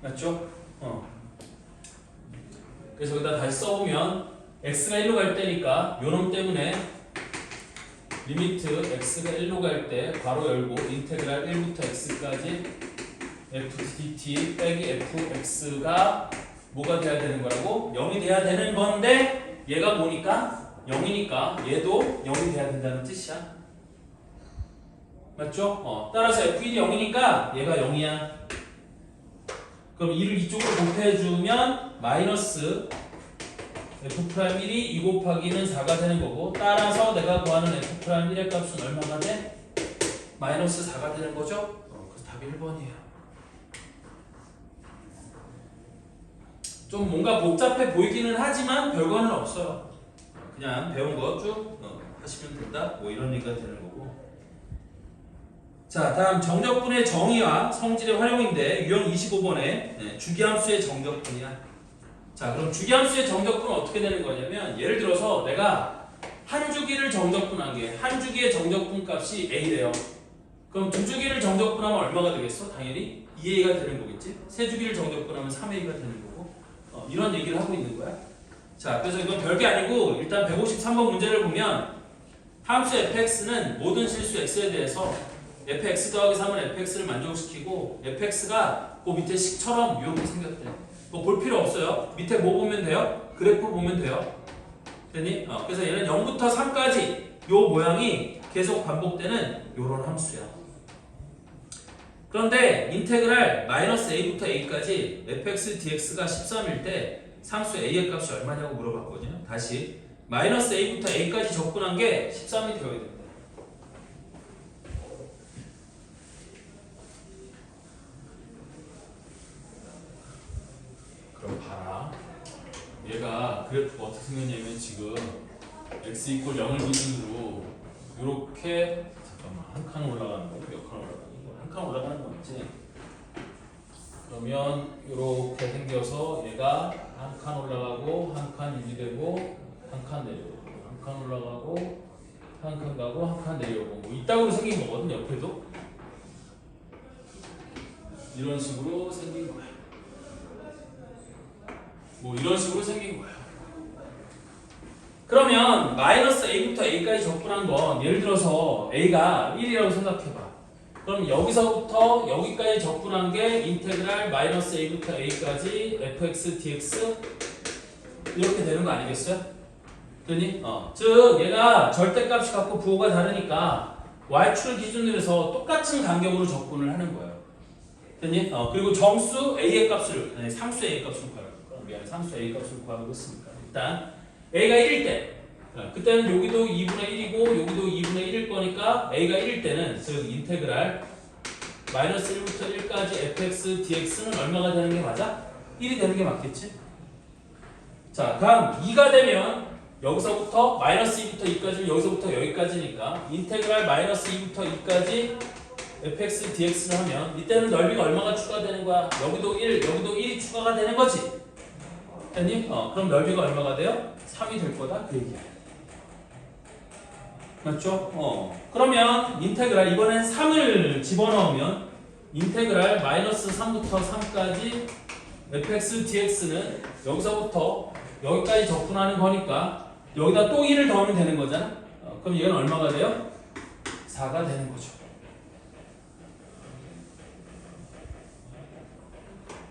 맞죠? 그래서 여기다 다시 써보면 x가 1로 갈 때니까 요놈 때문에 리미트 x가 1로 갈 때 괄호 열고 인테그랄 1부터 x까지 f dt 빼기 fx가 뭐가 돼야 되는 거라고? 0이 돼야 되는 건데 얘가 뭐니까? 0이니까 얘도 0이 돼야 된다는 뜻이야. 맞죠? 따라서 f1이 0이니까 얘가 0이야. 그럼 2를 이쪽으로 곱해주면 마이너스 f'1이 2 곱하기는 4가 되는 거고, 따라서 내가 구하는 f'1의 값은 얼마가 돼? 마이너스 4가 되는 거죠? 그래서 답이 1번이에요. 좀 뭔가 복잡해 보이기는 하지만 별거는 없어요. 그냥 배운 거 쭉 하시면 된다. 뭐 이런 얘기가 되는 거고. 자, 다음 정적분의 정의와 성질의 활용인데 유형 25번에 주기함수의 정적분이야. 자, 그럼 주기함수의 정적분은 어떻게 되는 거냐면, 예를 들어서 내가 한 주기를 정적분한 게 한 주기의 정적분 값이 A래요. 그럼 두 주기를 정적분하면 얼마가 되겠어? 당연히 2A가 되는 거겠지? 세 주기를 정적분하면 3A가 되는 거고. 이런 얘기를 하고 있는 거야. 자, 그래서 이건 별게 아니고 일단 153번 문제를 보면 함수 fx는 모든 실수 x에 대해서 fx 더하기 3은 fx를 만족시키고 fx가 그 밑에 식처럼 이렇게 생겼대. 뭐 볼 필요 없어요. 밑에 뭐 보면 돼요? 그래프 보면 돼요. 됐니? 그래서 얘는 0부터 3까지 요 모양이 계속 반복되는 요런 함수야. 그런데 인테그랄 마이너스 a부터 a까지 fx dx가 13일 때 상수 a의 값이 얼마냐고 물어봤거든요. 다시 마이너스 a부터 a까지 접근한 게 13이 되어야 됩니다. 그럼 봐라, 얘가 그래프가 어떻게 생겼냐면 지금 x 이퀄 0을 기준으로 이렇게 잠깐만 한 칸 올라가는 거, 몇 칸 올라가는 거, 한 칸 올라가는 거 있지? 그러면 이렇게 생겨서 얘가 한 칸 올라가고 한 칸 유지되고 한 칸 내려오고 한 칸 올라가고 한 칸 가고 한 칸 내려오고 뭐 이따구로 생긴 거거든. 옆에도 이런 식으로 생긴 거야. 뭐 이런 식으로 생긴 거야. 그러면 마이너스 a부터 a까지 접근한 건 예를 들어서 a가 1이라고 생각해봐. 그럼 여기서부터 여기까지 접근한 게 인테그랄 마이너스 a부터 a까지 fx dx 이렇게 되는 거 아니겠어요? 그러니? 즉 얘가 절대값이 갖고 부호가 다르니까 y축을 기준으로 해서 똑같은 간격으로 접근을 하는 거예요. 됐니? 그리고 정수 a의 값을, 상수 a의 값을 구하는 거야. 미안해, 상수 a의 값을 구하고 있으니까 일단 a가 1일 때, 그때는 여기도 2분의 1이고 여기도 2분의 1일 거니까 a가 1일 때는 즉 인테그랄 마이너스 1부터 1까지 fx dx는 얼마가 되는 게 맞아? 1이 되는 게 맞겠지? 자, 다음 2가 되면 여기서부터 마이너스 2부터 2까지 여기서부터 여기까지니까 인테그랄 마이너스 2부터 2까지 fx dx를 하면 이때는 넓이가 얼마가 추가되는 거야? 여기도 1, 여기도 1이 추가가 되는 거지? 됐니? 그럼 넓이가 얼마가 돼요? 3이 될 거다 그 얘기야. 맞죠? 그러면 인테그랄 이번엔 3을 집어넣으면 인테그랄 마이너스 3부터 3까지 fx dx는 여기서부터 여기까지 적분하는 거니까 여기다 또 1을 더하면 되는 거잖아. 그럼 얘는 얼마가 돼요? 4가 되는 거죠.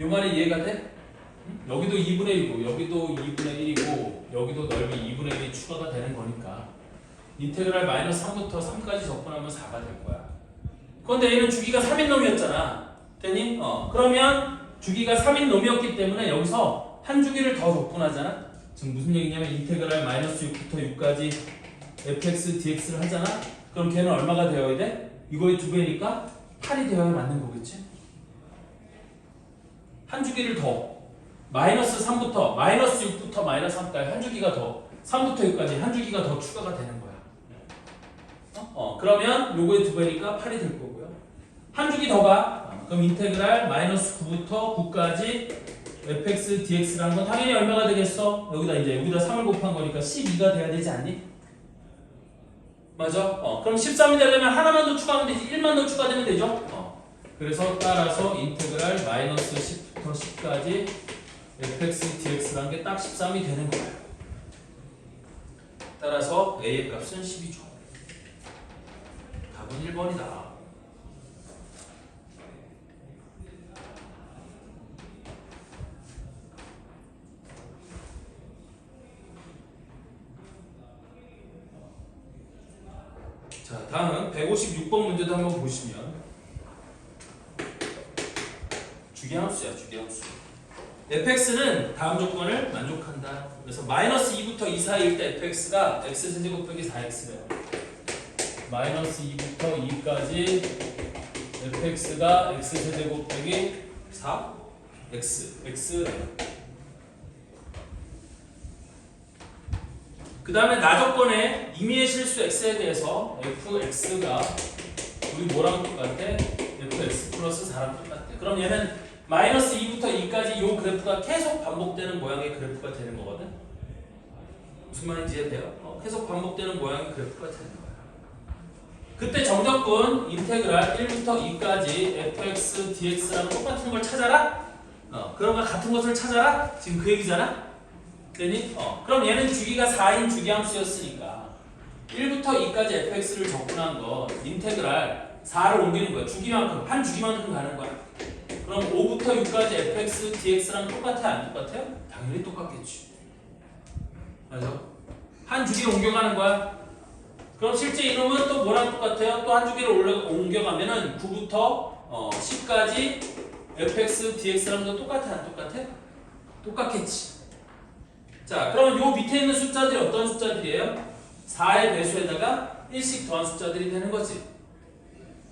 요 말이 이해가 돼? 여기도 2분의 1이고 여기도 2분의 1이고 여기도 넓이 2분의 1이 추가가 되는 거니까 인테그랄 마이너스 3부터 3까지 적분하면 4가 될 거야. 그런데 얘는 주기가 3인 놈이었잖아. 되니? 그러면 주기가 3인 놈이었기 때문에 여기서 한 주기를 더 적분하잖아. 지금 무슨 얘기냐면 인테그랄 마이너스 6부터 6까지 fx dx를 하잖아. 그럼 걔는 얼마가 되어야 돼? 이거의 2배니까 8이 되어야 맞는 거겠지? 한 주기를 더 마이너스 3부터 마이너스 6부터 마이너스 3까지 한 주기가 더 3부터 6까지 한 주기가 더 추가가 되는 거야. 그러면 요거의 2배니까 8이 될 거고요. 한 주기 더 가. 그럼 인테그랄 마이너스 9부터 9까지 fx dx라는 건 당연히 얼마가 되겠어? 여기다 3을 곱한 거니까 12가 돼야 되지 않니? 맞아? 그럼 13이 되려면 하나만 더 추가하면 되지. 1만 더 추가되면 되죠? 그래서 따라서 인테그랄 마이너스 10부터 10까지 fx dx라는 게 딱 13이 되는 거야. 따라서 a의 값은 12죠. 답은 1번이다. 자, 다음 156번 문제도 한번 보시면 주기함수야, 주기함수. fx는 다음 조건을 만족한다. 그래서 마이너스 2부터 2 사이일 때 fx가 x세제곱 빼기 4x래요. 마이너스 2부터 2까지 fx가 x세제곱 빼기 4 x래요. 그 다음에 나조건에 임의의 실수 x에 대해서 fx가 우리 뭐랑 똑같아? fx 플러스 4랑 똑같아. 그럼 얘는 마이너스 2부터 2까지 이 그래프가 계속 반복되는 모양의 그래프가 되는 거거든. 무슨 말인지 이해돼요? 계속 반복되는 모양의 그래프가 되는 거야. 그때 정적분 인테그랄 1부터 2까지 fx dx랑 똑같은 걸 찾아라. 그런 거 같은 것을 찾아라. 지금 그 얘기잖아. 되니? 그럼 얘는 주기가 4인 주기함수였으니까 1부터 2까지 fx를 적분한 거 인테그랄 4를 옮기는 거야. 주기만큼, 한 주기만큼 가는 거야. 그럼 5부터 6까지 fx dx랑 똑같아? 안 똑같아요? 당연히 똑같겠지. 맞아? 한 주기를 옮겨가는 거야. 그럼 실제 이놈은 또 뭐랑 똑같아요? 또 한 주기를 옮겨가면은 9부터 10까지 fx dx랑 도 똑같아? 안 똑같아? 똑같겠지. 자, 그러면 요 밑에 있는 숫자들이 어떤 숫자들이에요? 4의 배수에다가 1씩 더한 숫자들이 되는 거지.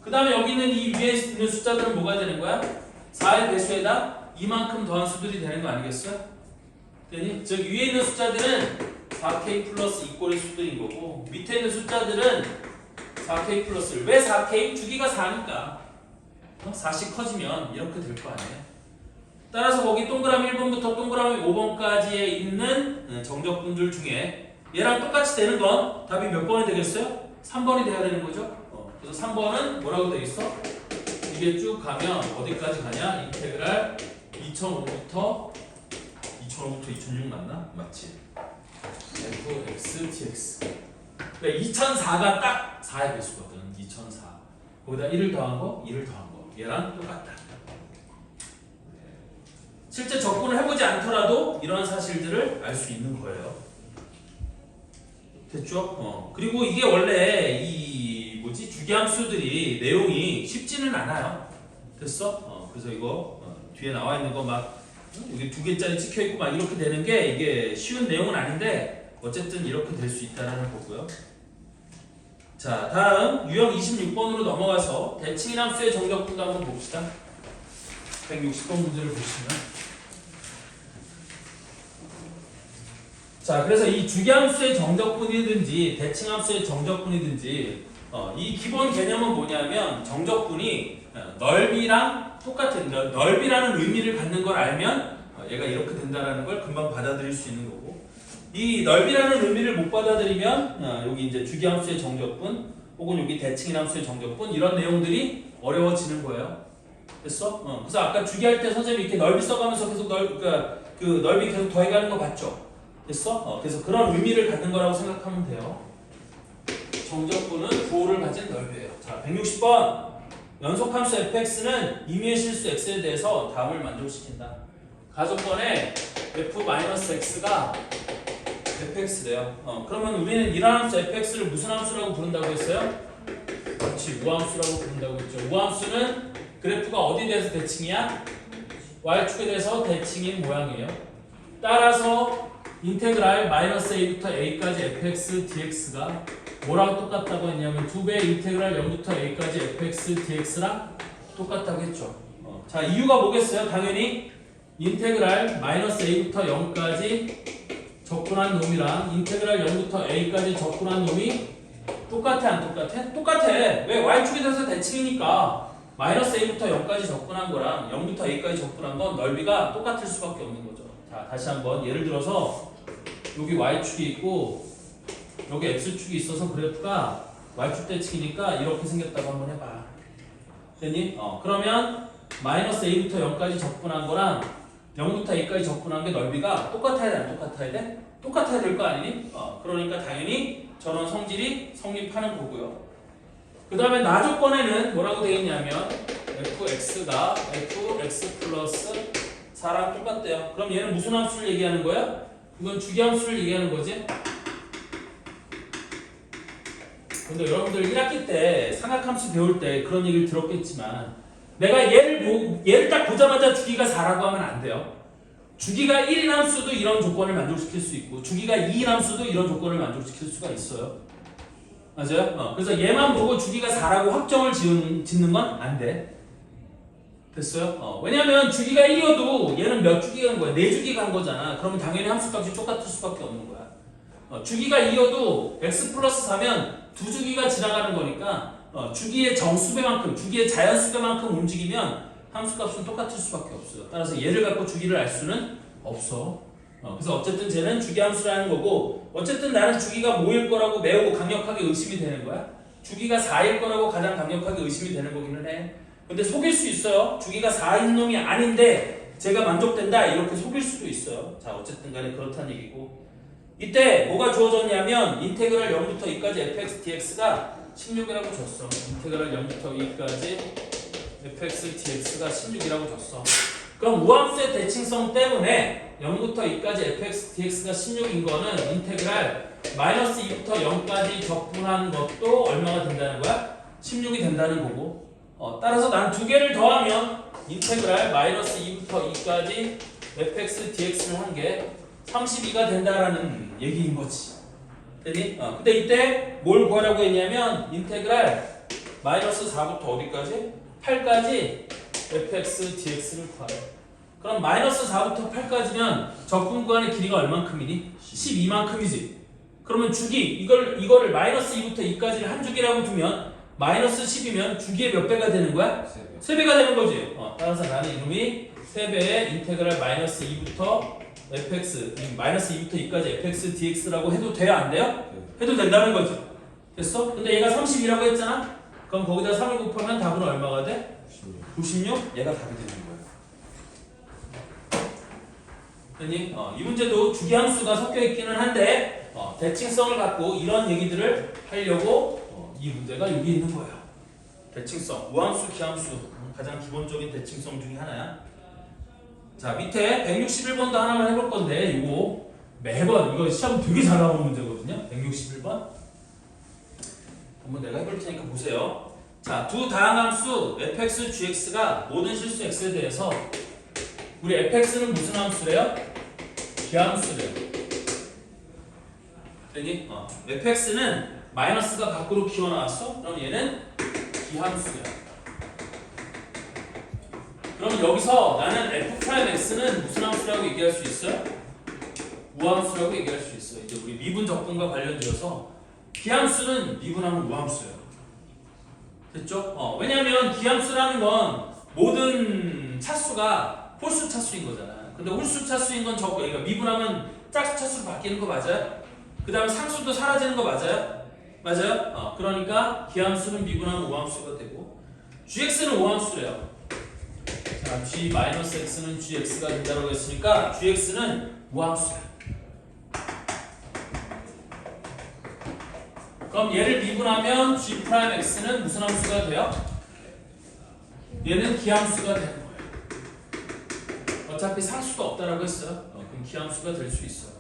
그 다음에 여기 있는 이 위에 있는 숫자들은 뭐가 되는 거야? 4의 배수에다 이만큼 더한 수들이 되는 거 아니겠어요? 되니? 즉 위에 있는 숫자들은 4k 플러스 2꼴의 수들인 거고 밑에 있는 숫자들은 4k 플러스 왜 4k? 주기가 4니까 4씩 커지면 이렇게 될 거 아니에요? 따라서 거기 동그라미 1번부터 동그라미 5번까지에 있는 정적분들 중에 얘랑 똑같이 되는 건 답이 몇 번이 되겠어요? 3번이 돼야 되는 거죠? 그래서 3번은 뭐라고 되어 있어? 이게 쭉 가면 어디까지 가냐? 인테그랄 2005부터 2006 맞나? 맞지? fx dx 그러니까 2004가 딱 4의 배수거든. 2004 거기다 1을 더한 거, 2를 더한 거 얘랑 똑같다. 실제 적분을 해보지 않더라도 이러한 사실들을 알 수 있는 거예요. 됐죠? 그리고 이게 원래 이 뭐지 주기함수들이 내용이 쉽지는 않아요. 됐어? 그래서 이거 뒤에 나와 있는 거 막 여기 2개짜리 찍혀 있고 막 이렇게 되는 게 이게 쉬운 내용은 아닌데 어쨌든 이렇게 될 수 있다라는 거고요. 자, 다음 유형 26번으로 넘어가서 대칭함수의 정적분도 한번 봅시다. 160번 문제를 보시면. 자, 그래서 이 주기함수의 정적분이든지 대칭함수의 정적분이든지 이 기본 개념은 뭐냐면 정적분이 넓이랑 똑같은 넓이라는 의미를 갖는 걸 알면 얘가 이렇게 된다라는 걸 금방 받아들일 수 있는 거고 이 넓이라는 의미를 못 받아들이면 여기 이제 주기함수의 정적분 혹은 여기 대칭함수의 정적분 이런 내용들이 어려워지는 거예요. 됐어? 그래서 아까 주기할 때 선생님이 이렇게 넓이 써가면서 계속 그러니까 그 넓이 계속 더해가는 거 봤죠? 됐어? 그래서 그런 의미를 갖는 거라고 생각하면 돼요. 정적분은 구호를 가진 넓이에요. 자, 160번. 연속함수 fx는 임의의 실수 x에 대해서 답을 만족시킨다. 가족번에 f-x가 fx래요. 그러면 우리는 이런 함수 fx를 무슨 함수라고 부른다고 했어요? 그렇지, 우함수라고 부른다고 했죠. 우함수는 그래프가 어디에 대해서 대칭이야? y축에 대해서 대칭인 모양이에요. 따라서 인테그랄 마이너스 a부터 a까지 fx dx가 뭐랑 똑같다고 했냐면 2배의 인테그랄 0부터 a까지 fx dx랑 똑같다고 했죠. 자, 이유가 뭐겠어요? 당연히 인테그랄 마이너스 a부터 0까지 적분한 놈이랑 인테그랄 0부터 a까지 적분한 놈이 똑같아 안 똑같아? 똑같아. 왜? y축에 대해서 대칭이니까 마이너스 a부터 0까지 접근한 거랑 0부터 a까지 접근한 건 넓이가 똑같을 수밖에 없는 거죠. 자, 다시 한번 예를 들어서 여기 y축이 있고 여기 x축이 있어서 그래프가 y축 대칭이니까 이렇게 생겼다고 한번 해봐. 됐니? 그러면 마이너스 a부터 0까지 접근한 거랑 0부터 a까지 접근한 게 넓이가 똑같아야 돼? 안 똑같아야 돼? 똑같아야 될 거 아니니? 그러니까 당연히 저런 성질이 성립하는 거고요. 그 다음에 나 조건에는 뭐라고 되어 있냐면 fx가 fx 플러스 4랑 똑같대요. 그럼 얘는 무슨 함수를 얘기하는 거야? 이건 주기함수를 얘기하는 거지. 근데 여러분들 1학기 때 삼각함수 배울 때 그런 얘기를 들었겠지만 내가 얘를 딱 보자마자 주기가 4라고 하면 안 돼요. 주기가 1인 함수도 이런 조건을 만족시킬 수 있고 주기가 2인 함수도 이런 조건을 만족시킬 수가 있어요. 맞아요? 그래서 얘만 보고 주기가 4라고 확정을 짓는 건 안 돼. 됐어요? 왜냐면 주기가 1이어도 얘는 몇 주기가 간 거야? 4주기가 간 거잖아. 그러면 당연히 함수값이 똑같을 수밖에 없는 거야. 주기가 2여도 x 플러스 4면 2주기가 지나가는 거니까 주기의 정수배만큼, 주기의 자연수배만큼 움직이면 함수값은 똑같을 수밖에 없어요. 따라서 얘를 갖고 주기를 알 수는 없어. 그래서 어쨌든 쟤는 주기함수라는 거고 어쨌든 나는 주기가 뭐일 거라고 매우 강력하게 의심이 되는 거야. 주기가 4일 거라고 가장 강력하게 의심이 되는 거기는 해. 근데 속일 수 있어요. 주기가 4인 놈이 아닌데 제가 만족된다 이렇게 속일 수도 있어요. 자, 어쨌든 간에 그렇다는 얘기고 이때 뭐가 주어졌냐면 인테그랄 0부터 2까지 fx dx가 16이라고 줬어. 인테그랄 0부터 2까지 fx dx가 16이라고 줬어. 그럼 우함수의 대칭성 때문에 0부터 2까지 fx dx가 16인 거는 인테그랄 마이너스 2부터 0까지 적분한 것도 얼마가 된다는 거야? 16이 된다는 거고 따라서 난 두 개를 더하면 인테그랄 마이너스 2부터 2까지 fx dx를 한 게 32가 된다라는 얘기인 거지. 됐니? 근데 이때 뭘 구하라고 했냐면 인테그랄 마이너스 4부터 어디까지? 8까지 fx dx를 구하래. 그럼 마이너스 4부터 8까지면 적분 구간의 길이가 얼만큼이니? 12만큼이지. 그러면 주기 이거를 마이너스 2부터 2까지를 한 주기라고 두면 마이너스 10이면 주기의 몇 배가 되는 거야? 3배가 되는 거지. 따라서 나는 이놈이 3배의 인테그랄 마이너스 2부터 fx 마이너스 2부터 2까지 fx dx라고 해도 돼요? 안 돼요? 해도 된다는 거지. 됐어? 근데 얘가 32라고 했잖아? 그럼 거기다 3을 곱하면 답은 얼마가 돼? 96? 얘가 답이 되는 거야. 됐니? 이 문제도 주기함수가 섞여 있기는 한데 대칭성을 갖고 이런 얘기들을 하려고 이 문제가 여기 있는 거예요. 대칭성, 우함수, 기함수 가장 기본적인 대칭성 중에 하나야. 자, 밑에 161번도 하나만 해볼 건데 이거 매번 이거 시험 되게 잘 나오는 문제거든요. 161번 한번 내가 해볼 테니까 보세요. 자, 두 다항함수 fx, gx가 모든 실수 x에 대해서 우리 fx는 무슨 함수래요? 기함수래요. 되니? fx는 마이너스가 밖으로 기어나왔어? 그럼 얘는 기함수야. 그럼 여기서 나는 f'x는 무슨 함수라고 얘기할 수 있어요? 우함수라고 얘기할 수 있어요. 이제 우리 미분 적분과 관련되어서 기함수는 미분하면 우함수예요. 됐죠? 왜냐면 기함수라는 건 모든 차수가 홀수 차수인 거잖아. 근데 홀수 차수인 건 적고, 그러니까 미분하면 짝수 차수로 바뀌는 거 맞아요? 그 다음에 상수도 사라지는 거 맞아요? 맞아요? 그러니까 기함수는 미분하면 우함수가 되고 gx는 우함수래요. 자, g-x는 gx가 된다고 했으니까 gx는 우함수야. 그럼 얘를 미분하면 g 프라임 x는 무슨 함수가 돼요? 얘는 기함수가 되는 거예요. 어차피 상수가 없다라고 했어요. 그럼 기함수가 될 수 있어요.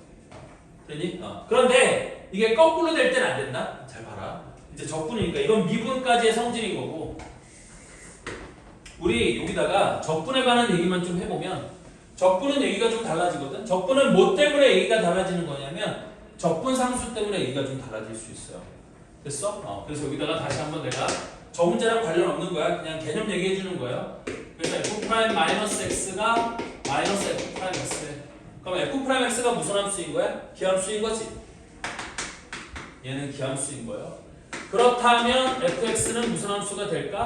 되니? 그런데 이게 거꾸로 될 때는 안 된다. 잘 봐라. 이제 적분이니까 이건 미분까지의 성질인 거고, 우리 여기다가 적분에 관한 얘기만 좀 해보면, 적분은 얘기가 좀 달라지거든. 적분은 뭐 때문에 얘기가 달라지는 거냐면 적분 상수 때문에 얘기가 좀 달라질 수 있어요. 됐어? 그래서 여기다가 다시 한번 내가 저 문제랑 관련 없는 거야. 그냥 개념 얘기해 주는 거예요. 그래서 f 프라임 마이너스 x가 마이너스 f 프라임 x. 그럼 f 프라임 x가 무슨 함수인 거야? 기함수인 거지. 얘는 기함수인 거예요. 그렇다면 fx는 무슨 함수가 될까?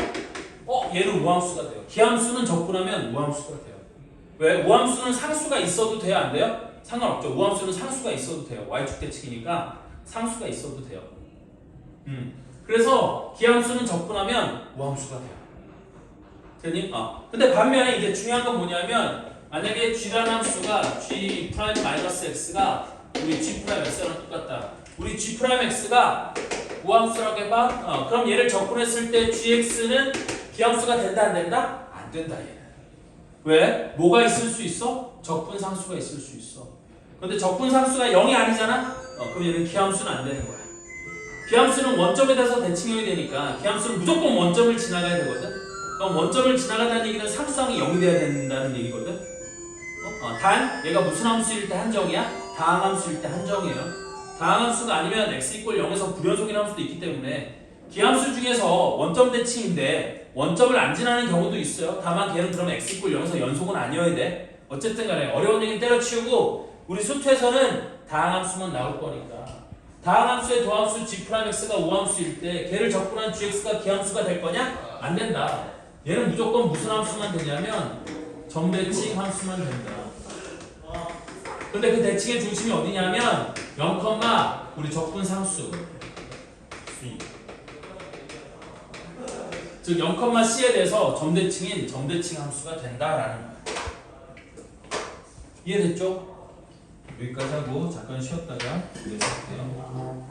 얘는 우함수가 돼요. 기함수는 적분하면 우함수가 돼요. 왜? 우함수는 상수가 있어도 돼요? 안 돼요? 상관없죠. 우함수는 상수가 있어도 돼요. y축 대칭이니까 상수가 있어도 돼요. 그래서 기함수는 적분하면 우함수가 돼요. 되니? 근데 반면에 이제 중요한 건 뭐냐면, 만약에 g라는 함수가 g 프라임 마이너스 x가 우리 g 프라임 x랑 똑같다. 우리 g 프라임 x가 우함수라고 해봐. 그럼 얘를 적분했을 때 gx는 기함수가 된다 안 된다? 안 된다 얘는. 왜? 뭐가 있을 수 있어? 적분 상수가 있을 수 있어. 근데 적분 상수가 0이 아니잖아? 그럼 얘는 기함수는 안 되는 거야. 기함수는 원점에 대해서 대칭형이 되니까 기함수는 무조건 원점을 지나가야 되거든. 그럼 원점을 지나가다는 얘기는 상수항이 0이 돼야 된다는 얘기거든. 단 얘가 무슨 함수일 때 한정이야? 다항함수일 때 한정이에요. 다항함수가 아니면 x = 0에서 불연속인 함수도 있기 때문에 기함수 중에서 원점 대칭인데 원점을 안 지나는 경우도 있어요. 다만 걔는 그러면 x = 0에서 연속은 아니어야 돼. 어쨌든 간에 어려운 얘기는 때려치우고 우리 수투에서는 다항함수만 나올 거니까 다항함수의 도함수 g 프라임 x가 우함수일 때 걔를 적분한 gx가 기함수가 될 거냐? 안 된다. 얘는 무조건 무슨 함수만 되냐면 점대칭 함수만 된다. 근데 그 대칭의 중심이 어디냐면 0, 우리 적분 상수 즉 0,c에 대해서 점대칭인 점대칭 함수가 된다라는 거야. 이해됐죠? 여기까지 하고 잠깐 쉬었다가 이제 시작해요.